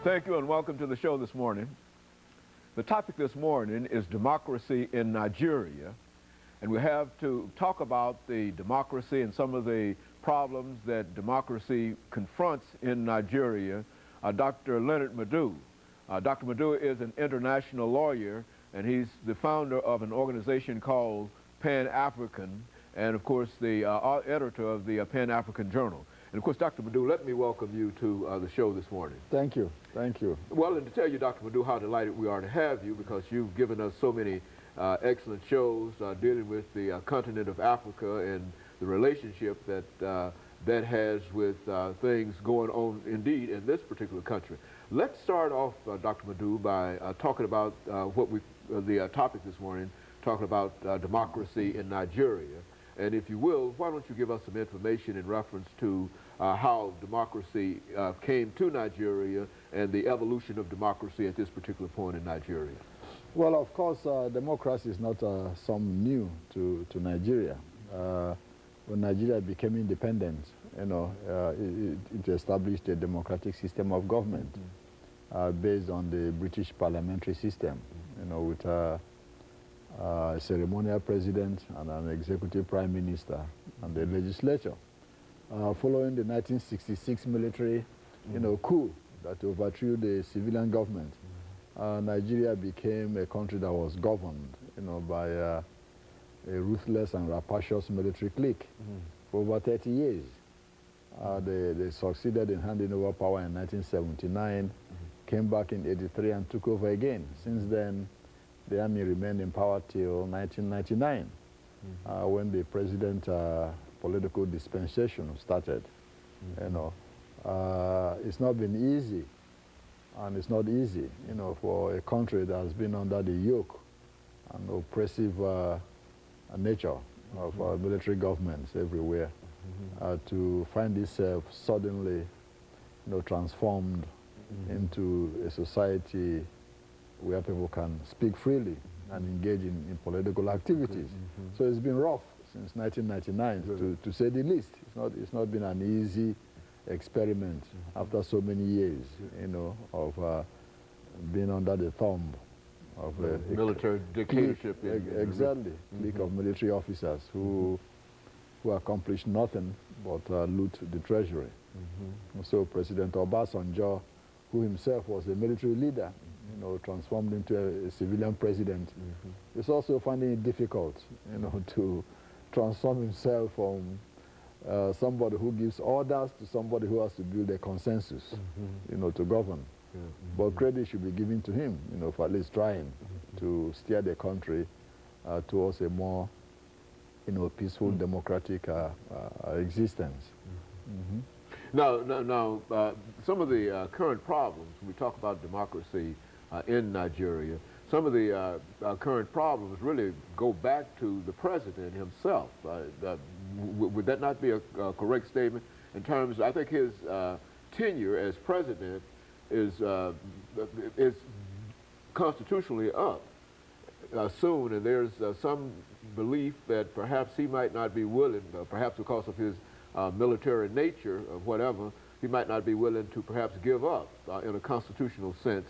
Thank you and welcome to the show this morning. The topic this morning is democracy in Nigeria, and we have to talk about the democracy and some of the problems that democracy confronts in Nigeria. Dr. LMadu. Dr. LMadu is an international lawyer, and he's the founder of an organization called Pan-African, and of course the editor of the Pan-African Journal. And of course, Dr. LMadu, let me welcome you to the show this morning. Thank you. Thank you. Well, and to tell you, Dr. LMadu, how delighted we are to have you, because you've given us so many excellent shows dealing with the continent of Africa and the relationship that that has with things going on indeed in this particular country. Let's start off, Dr. LMadu, by talking about the topic this morning, talking about democracy in Nigeria. And if you will, why don't you give us some information in reference to how democracy came to Nigeria and the evolution of democracy at this particular point in Nigeria? Well, of course, democracy is not something new to Nigeria. When Nigeria became independent, you know, it established a democratic system of government based on the British parliamentary system, you know, with a ceremonial president and an executive prime minister and the legislature. Following the 1966 military, coup that overthrew the civilian government, Nigeria became a country that was governed, by a ruthless and rapacious military clique for over 30 years. They succeeded in handing over power in 1979, came back in '83 and took over again. Since then, the army remained in power till 1999, when the president political dispensation started. It's not been easy, and it's not easy, for a country that has been under the yoke and oppressive nature of military governments everywhere, to find itself suddenly, transformed into a society where people can speak freely and engage in political activities. So it's been rough since 1999, to say the least. It's not been an easy experiment after so many years, of being under the thumb of a military dictatorship. Exactly, clique of military officers who accomplished nothing but loot the treasury. So President Obasanjo, who himself was a military leader, transformed into a civilian president, is also finding it difficult, to transform himself from somebody who gives orders to somebody who has to build a consensus, to govern. But credit should be given to him, for at least trying to steer the country towards a more, peaceful, democratic existence. Now, some of the current problems, when we talk about democracy in Nigeria, some of the current problems really go back to the president himself. Would that not be a correct statement in terms, I think his tenure as president is constitutionally up soon, and there's some belief that perhaps he might not be willing, perhaps because of his military nature or whatever, he might not be willing to perhaps give up, in a constitutional sense,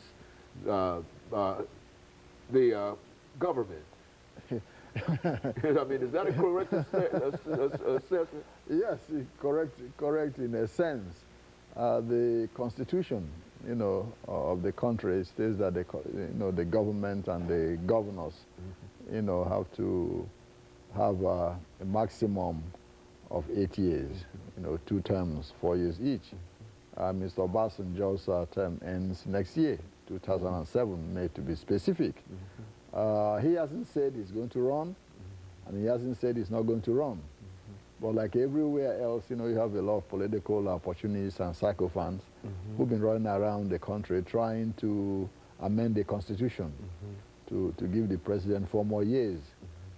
the government. I mean, is that a correct assessment? Yes, correct in a sense. The constitution, of the country states that the government and the governors, have to have a maximum of 8 years, 2 terms, 4 years each. Mr. Obasanjo's term ends next year, 2007, made to be specific. He hasn't said he's going to run, and he hasn't said he's not going to run. But like everywhere else, you have a lot of political opportunists and sycophants who've been running around the country trying to amend the constitution to give the president 4 more years,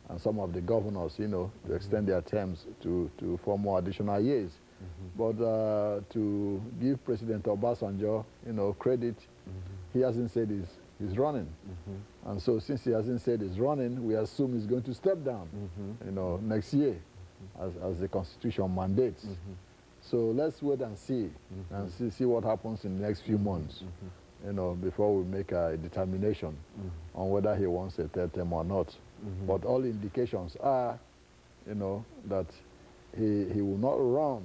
and some of the governors, to extend their terms to 4 more additional years. But to give President Obasanjo, credit, he hasn't said he's running. And so since he hasn't said he's running, we assume he's going to step down, next year, as the Constitution mandates. So let's wait and see, and see what happens in the next few months. you know, before we make a determination on whether he wants a third term or not. But all indications are, you know, that he will not run,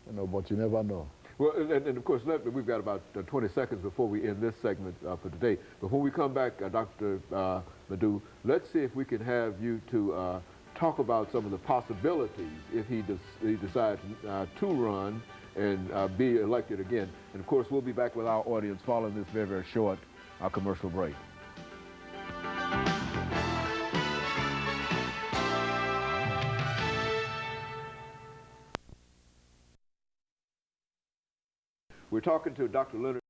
you know, but you never know. Well, and of course, we've got about 20 seconds before we end this segment for today. But when we come back, Dr. LMadu, let's see if we can have you to talk about some of the possibilities if he decides to run and be elected again. And of course, we'll be back with our audience following this very, very short commercial break. We're talking to Dr. Leonard